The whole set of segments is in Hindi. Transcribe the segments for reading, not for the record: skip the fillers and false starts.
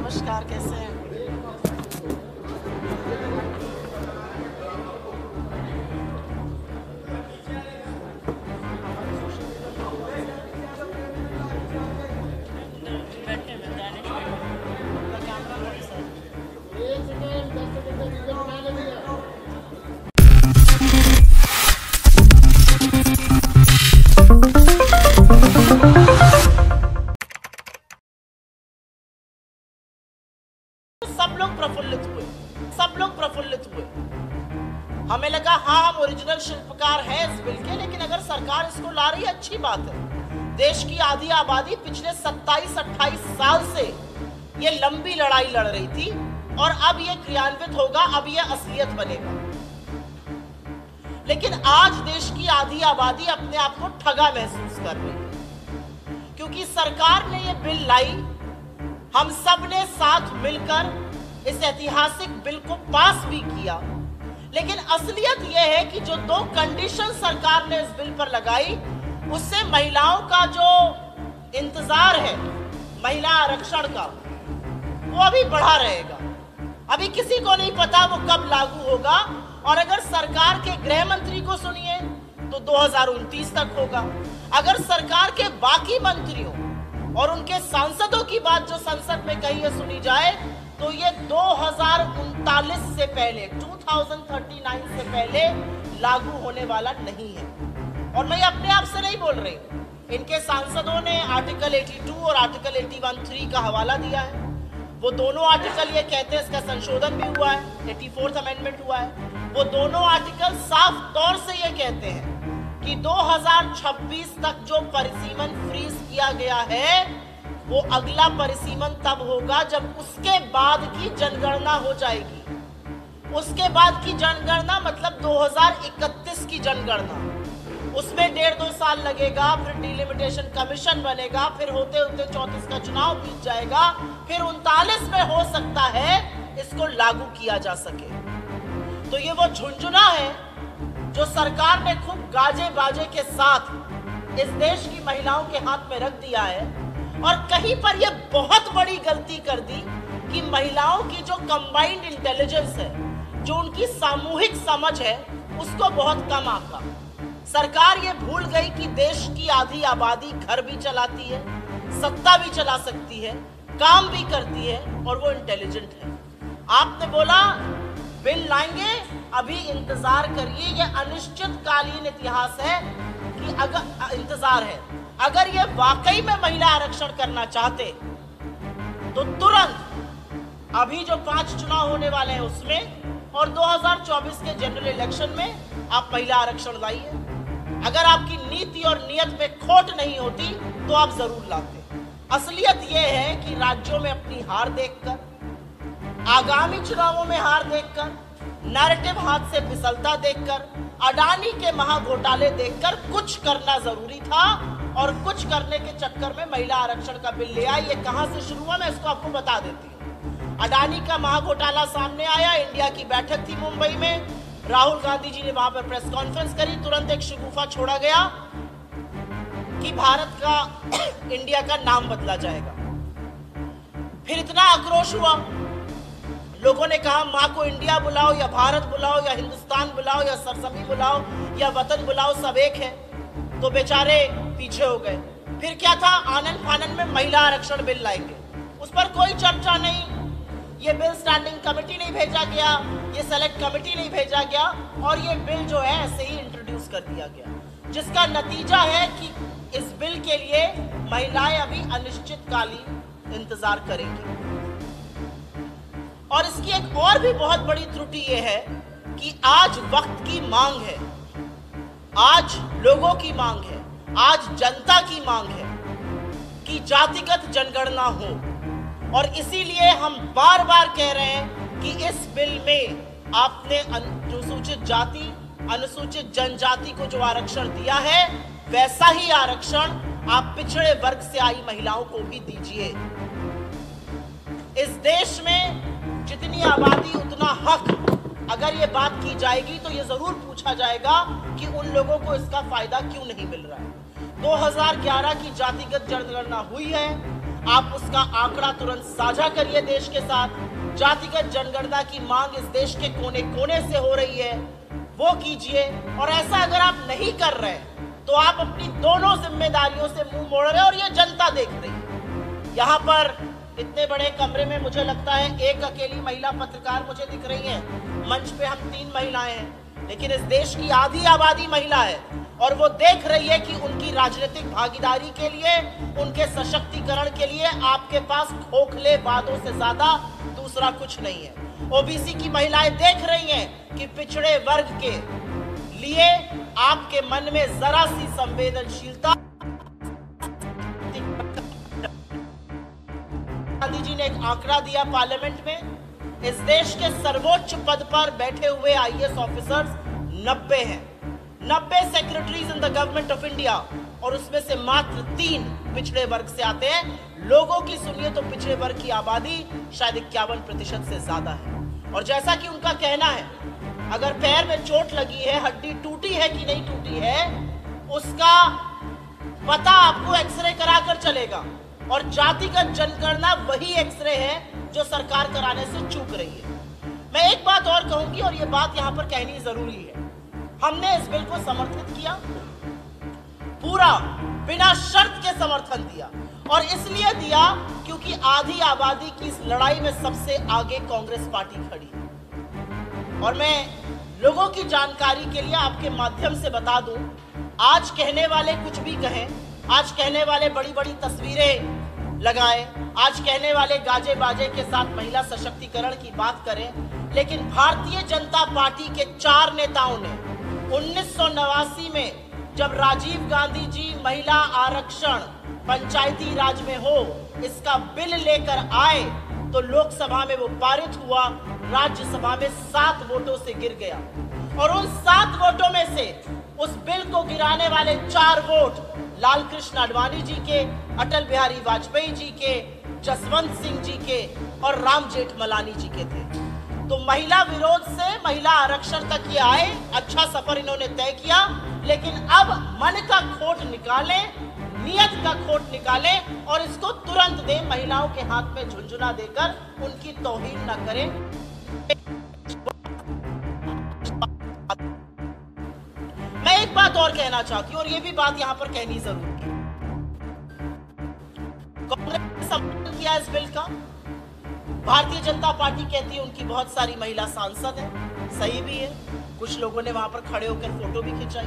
नमस्कार, कैसे हैं? सब लोग प्रफुल्लित हुए। हमें लगा हाँ हम ओरिजिनल शिल्पकार हैं इस बिल के, लेकिन अगर सरकार इसको ला रही है अच्छी बात है। देश की आधी आबादी पिछले 27-28 साल से ये लंबी लड़ाई लड़ रही थी और अब ये क्रियान्वित होगा, अब ये असलियत बनेगा। लेकिन आज देश की आधी आबादी अपने आप को ठगा महसूस कर रही है, क्योंकि सरकार ने ये बिल लाई, हम सब ने साथ मिलकर इस ऐतिहासिक बिल को पास भी किया, लेकिन असलियत यह है कि जो दो कंडीशन सरकार ने इस बिल पर लगाई, उससे महिलाओं का जो इंतजार है महिला आरक्षण का, वो अभी बढ़ा रहेगा। अभी किसी को नहीं पता वो कब लागू होगा, और अगर सरकार के गृह मंत्री को सुनिए तो 2029 तक होगा। अगर सरकार के बाकी मंत्रियों और उनके सांसदों की बात जो संसद में कही है सुनी जाए तो ये 2039 से पहले 2039 से पहले लागू होने वाला नहीं है। और मैं अपने आप से नहीं बोल रही, इनके सांसदों ने आर्टिकल 82 और आर्टिकल 81(3) का हवाला दिया है। वो दोनों आर्टिकल ये कहते हैं, इसका संशोधन भी हुआ है, 84th अमेंडमेंट हुआ है। वो दोनों आर्टिकल साफ तौर से ये कहते हैं कि 2026 तक जो परिसीमन फ्रीज किया गया है वो अगला परिसीमन तब होगा जब उसके बाद की जनगणना हो जाएगी। उसके बाद की जनगणना मतलब 2031 की जनगणना, उसमें 1.5-2 साल लगेगा, फिर डिलिमिटेशन कमीशन बनेगा, फिर होते होते 34 का चुनाव बीत जाएगा, फिर 39 में हो सकता है इसको लागू किया जा सके। तो ये वो झुंझुना है जो सरकार ने खूब गाजे बाजे के साथ इस देश की महिलाओं के हाथ में रख दिया है, और कहीं पर यह बहुत बड़ी गलती कर दी कि महिलाओं की जो कंबाइंड इंटेलिजेंस है, जो उनकी सामूहिक समझ है, उसको बहुत कम आंका। सरकार ये भूल गई कि देश की आधी आबादी घर भी चलाती है, सत्ता भी चला सकती है, काम भी करती है, और वो इंटेलिजेंट है। आपने बोला बिल लाएंगे, अभी इंतजार करिए, ये अनिश्चितकालीन इतिहास है कि अगर इंतजार है, अगर ये वाकई में महिला आरक्षण करना चाहते तो तुरंत अभी जो 5 चुनाव होने वाले हैं उसमें और 2024 के जनरल इलेक्शन में आप महिला आरक्षण लाइए। अगर आपकी नीति और नियत में खोट नहीं होती तो आप जरूर लाते। असलियत यह है कि राज्यों में अपनी हार देखकर, आगामी चुनावों में हार देखकर, नैरेटिव हाथ से फिसलता देखकर, अडानी के महाघोटाले देखकर कुछ करना जरूरी था, और कुछ करने के चक्कर में महिला आरक्षण का बिल ले आए। ये कहां से शुरू हुआ मैं इसको आपको बता देती हूँ। अडानी का महाघोटाला सामने आया, इंडिया की बैठक थी मुंबई में, राहुल गांधी जी ने वहां पर प्रेस कॉन्फ्रेंस करी, तुरंत एक शगुफा छोड़ा गया कि भारत का इंडिया का नाम बदला जाएगा। फिर इतना आक्रोश हुआ, लोगों ने कहा माँ को इंडिया बुलाओ या भारत बुलाओ या हिंदुस्तान बुलाओ या सरजमी बुलाओ या वतन बुलाओ, सब एक है। तो बेचारे पीछे हो गए। फिर क्या था, आनन फानन में महिला आरक्षण बिल लाएंगे, उस पर कोई चर्चा नहीं, ये बिल स्टैंडिंग कमेटी नहीं भेजा गया, ये सेलेक्ट कमेटी नहीं भेजा गया, और ये बिल जो है ऐसे ही इंट्रोड्यूस कर दिया गया, जिसका नतीजा है कि इस बिल के लिए महिलाएं अभी अनिश्चितकालीन इंतजार करेंगी। और इसकी एक और भी बहुत बड़ी त्रुटि ये है कि आज वक्त की मांग है, आज लोगों की मांग है, आज जनता की मांग है कि जातिगत जनगणना हो, और इसीलिए हम बार बार कह रहे हैं कि इस बिल में आपने अनुसूचित जाति, अनुसूचित जनजाति को जो आरक्षण दिया है, वैसा ही आरक्षण आप पिछड़े वर्ग से आई महिलाओं को भी दीजिए। इस देश में जितनी आबादी उतना हक, अगर ये बात की जाएगी तो ये जरूर पूछा जाएगा कि उन लोगों को इसका फायदा क्यों नहीं मिल रहा है। 2011 की जातिगत जनगणना हुई है, आप उसका आंकड़ा तुरंत साझा करिए देश के साथ। जातिगत जनगणना की मांग इस देश के कोने कोने से हो रही है, वो कीजिए। और ऐसा अगर आप नहीं कर रहे तो आप अपनी दोनों जिम्मेदारियों से मुंह मोड़ रहे हैं और ये जनता देख रही है। यहाँ पर इतने बड़े कमरे में मुझे लगता है एक अकेली महिला पत्रकार मुझे दिख रही है। मंच पे हम 3 महिलाएं हैं, लेकिन इस देश की आधी आबादी महिला है और वो देख रही है कि उनकी राजनीतिक भागीदारी के लिए, उनके सशक्तिकरण के लिए आपके पास खोखले वादों से ज्यादा दूसरा कुछ नहीं है। ओबीसी की महिलाएं देख रही हैं कि पिछड़े वर्ग के लिए आपके मन में जरा सी संवेदनशीलता। गांधी जी ने एक आंकड़ा दिया पार्लियामेंट में, इस देश के सर्वोच्च पद पर बैठे हुए आईएएस ऑफिसर्स 90 हैं, 90 secretaries in the government of India, और उसमें से मात्र 3 पिछड़े वर्ग से आते हैं। लोगों की सुनिए तो पिछड़े वर्ग की आबादी शायद 51% से ज्यादा है। और जैसा कि उनका कहना है, अगर पैर में चोट लगी है, हड्डी टूटी है कि नहीं टूटी है, उसका पता आपको एक्सरे कराकर चलेगा। और जातिगत जनगणना वही एक्सरे है जो सरकार कराने से चूक रही है। मैं एक बात और कहूंगी, और ये बात यहां पर कहनी जरूरी है, हमने इस बिल को समर्थित किया, पूरा बिना शर्त के समर्थन दिया, और इसलिए दिया क्योंकि आधी आबादी की इस लड़ाई में सबसे आगे कांग्रेस पार्टी खड़ी है। और मैं लोगों की जानकारी के लिए आपके माध्यम से बता दूं, आज कहने वाले कुछ भी कहें, आज कहने वाले बड़ी बड़ी तस्वीरें लगाएं, आज कहने वाले गाजे बाजे के साथ महिला सशक्तिकरण की बात करें, लेकिन भारतीय जनता पार्टी के 4 नेताओं ने 1989 में जब राजीव गांधी जी महिला आरक्षण पंचायती राज में हो इसका बिल लेकर आए तो लोकसभा में वो पारित हुआ, राज्यसभा में 7 वोटों से गिर गया। और उन 7 वोटों में से उस बिल को गिराने वाले 4 वोट लाल कृष्ण आडवाणी जी के, अटल बिहारी वाजपेयी जी के, जसवंत सिंह जी के और राम जेठमलानी जी के थे। तो महिला विरोध से महिला आरक्षण तक ये आए, अच्छा सफर इन्होंने तय किया, लेकिन अब मन का खोट निकालें, नियत का खोट निकालें और इसको तुरंत दें, महिलाओं के हाथ में झुंझुना देकर उनकी तौहीन न करें। मैं एक बात और कहना चाहती हूं, और ये भी बात यहां पर कहनी जरूरी है। कांग्रेस ने समर्थन किया इस बिल का, भारतीय जनता पार्टी कहती है उनकी बहुत सारी महिला सांसद हैं, सही भी है, कुछ लोगों ने वहां पर खड़े होकर फोटो भी खिंचाई।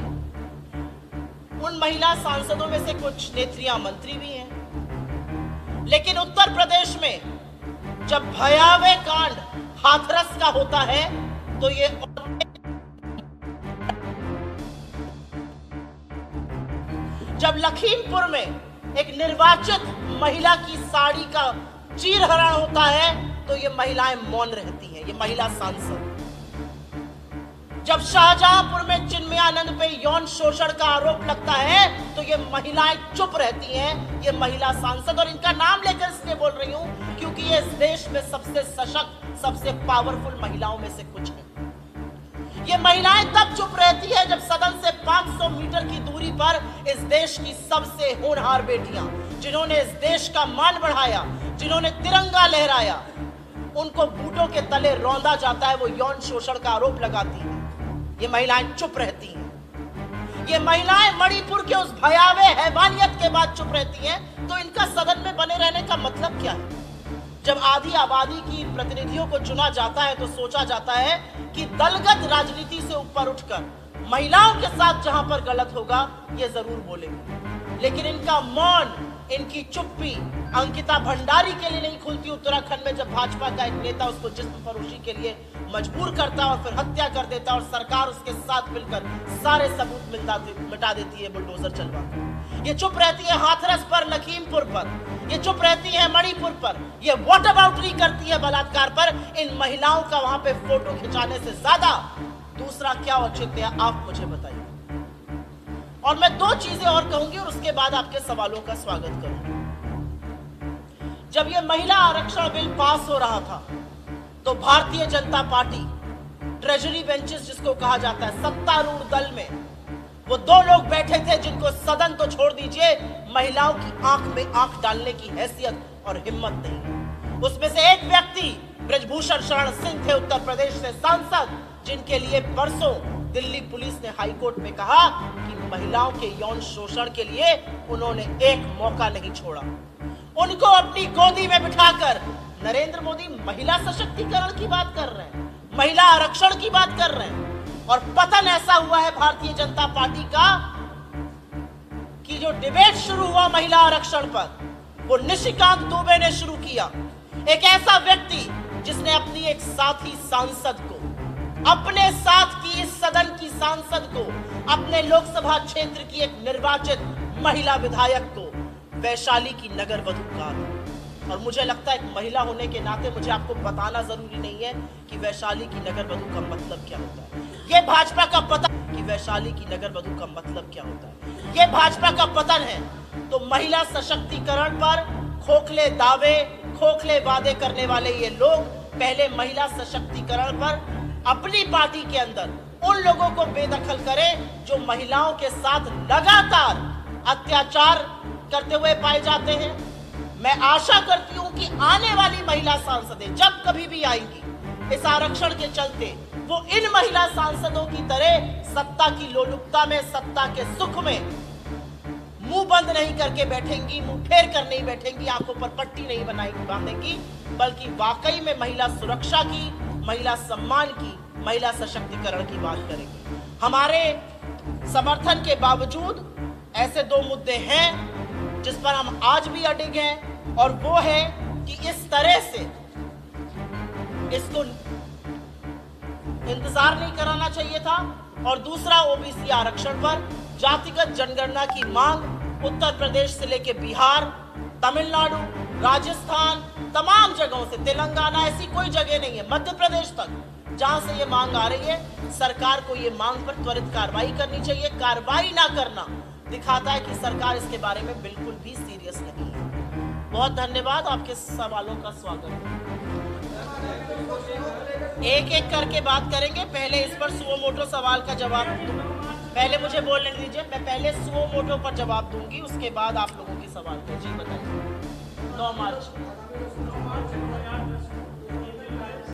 उन महिला सांसदों में से कुछ नेत्रियां मंत्री भी हैं। लेकिन उत्तर प्रदेश में जब भयावह कांड हाथरस का होता है तो ये जब लखीमपुर में एक निर्वाचित महिला की साड़ी का चीरहरण होता है तो ये महिलाएं मौन रहती हैं, ये महिला सांसद। जब शाहजहांपुर में चिन्मयानंद पे यौन शोषण का आरोप लगता है तो ये महिलाएं चुप रहती हैं, ये महिला सांसद। और इनका नाम लेकर इसलिए बोल रही हूं क्योंकि ये इस देश में सबसे सशक्त, सबसे पावरफुल महिलाओं में से कुछ है। ये महिलाएं तब चुप रहती है जब सदन से 500 मीटर की दूरी पर इस देश की सबसे होनहार बेटियां, जिन्होंने इस देश का मान बढ़ाया, जिन्होंने तिरंगा लहराया, उनको बूटों के तले रौंदा जाता है, वो यौन शोषण का आरोप लगाती है। ये महिलाएं चुप रहती हैं। ये महिलाएं मणिपुर के उस भयावह हैवानियत के बाद चुप रहती हैं, तो इनका सदन में बने रहने का मतलब क्या है? जब आधी आबादी की प्रतिनिधियों को चुना जाता है तो सोचा जाता है कि दलगत राजनीति से ऊपर उठकर महिलाओं के साथ जहां पर गलत होगा ये जरूर बोलेंगे। लेकिन इनका मौन, इनकी चुप्पी अंकिता भंडारी के लिए नहीं खुलती उत्तराखंड में, जब भाजपा का एक नेता उसको जिस्म फरोशी के लिए मजबूर करता है और फिर हत्या कर देता है और सरकार उसके साथ मिलकर सारे सबूत मिटा देती है बुलडोजर चलवाकर। ये चुप रहती है हाथरस पर, लखीमपुर पर, ये चुप रहती है मणिपुर पर, ये वॉट अबाउटरी करती है बलात्कार पर। इन महिलाओं का वहां पे फोटो खिंचाने से ज्यादा दूसरा क्या औचित्य है, आप मुझे बताइए। और मैं 2 चीजें और कहूंगी और उसके बाद आपके सवालों का स्वागत करूंगी। जब ये महिला आरक्षण बिल पास हो रहा था तो Bharatiya Janata party treasury benches जिसको कहा जाता है, सत्तारूढ़ दल में वो 2 लोग बैठे थे जिनको सदन तो छोड़ दीजिए, महिलाओं की आंख में आंख डालने की हैसियत और हिम्मत नहीं है। उसमें से एक व्यक्ति ब्रजभूषण शरण सिंह थे, उत्तर प्रदेश से सांसद, जिनके लिए परसों दिल्ली पुलिस ने हाईकोर्ट में कहा कि महिलाओं के यौन शोषण के लिए उन्होंने एक मौका नहीं छोड़ा। उनको अपनी गोदी में बिठाकर नरेंद्र मोदी महिला सशक्तिकरण की बात कर रहे हैं, महिला आरक्षण की बात कर रहे हैं। और पतन ऐसा हुआ है भारतीय जनता पार्टी का कि जो डिबेट शुरू हुआ महिला आरक्षण पर, वो निशिकांत दुबे ने शुरू किया। एक ऐसा व्यक्ति जिसने अपनी एक साथी सांसद को, अपने साथ की इस सदन की सांसद को, अपने लोकसभा क्षेत्र की एक निर्वाचित महिला विधायक को वैशाली की नगर वधू कहा। और मुझे लगता है एक महिला होने के नाते मुझे आपको बताना जरूरी नहीं है कि वैशाली की नगर वधू का मतलब क्या होता है। ये भाजपा का पतन कि वैशाली की नगर वधू का मतलब क्या होता है। ये भाजपा का पतन है। तो महिला सशक्तिकरण पर खोखले दावे, खोखले वादे करने वाले ये लोग पहले महिला सशक्तिकरण पर अपनी पार्टी के अंदर उन लोगों को बेदखल करें जो महिलाओं के साथ लगातार अत्याचार करते हुए पाए जाते हैं। मैं आशा करती हूं कि आने वाली महिला सांसदें जब कभी भी आएंगी इस आरक्षण के चलते, वो इन महिला सांसदों की तरह सत्ता की लोलुपता में, सत्ता के सुख में मुंह बंद नहीं करके बैठेंगी, मुंह फेर कर नहीं बैठेंगी, आंखों पर पट्टी नहीं बांधेंगी, बल्कि वाकई में महिला सुरक्षा की, महिला सम्मान की, महिला सशक्तिकरण की बात करेंगी। हमारे समर्थन के बावजूद ऐसे दो मुद्दे हैं जिस पर हम आज भी अडिग हैं, और वो है कि इस तरह से इसको इंतजार नहीं कराना चाहिए था। और दूसरा, ओबीसी आरक्षण पर जातिगत जनगणना की मांग उत्तर प्रदेश से लेकर बिहार, तमिलनाडु, राजस्थान, तमाम जगहों से, तेलंगाना, ऐसी कोई जगह नहीं है, मध्य प्रदेश तक जहां से ये मांग आ रही है। सरकार को ये मांग पर त्वरित कार्रवाई करनी चाहिए। कार्रवाई ना करना दिखाता है कि सरकार इसके बारे में बिल्कुल भी सीरियस नहीं है। बहुत धन्यवाद, आपके सवालों का स्वागत है। एक एक करके बात करेंगे। पहले इस पर सुओ मोटो सवाल का जवाब दूं। पहले मुझे बोलने दीजिए, मैं पहले सुओ मोटो पर जवाब दूंगी, उसके बाद आप लोगों के सवाल को। जी बताइए। 9 मार्च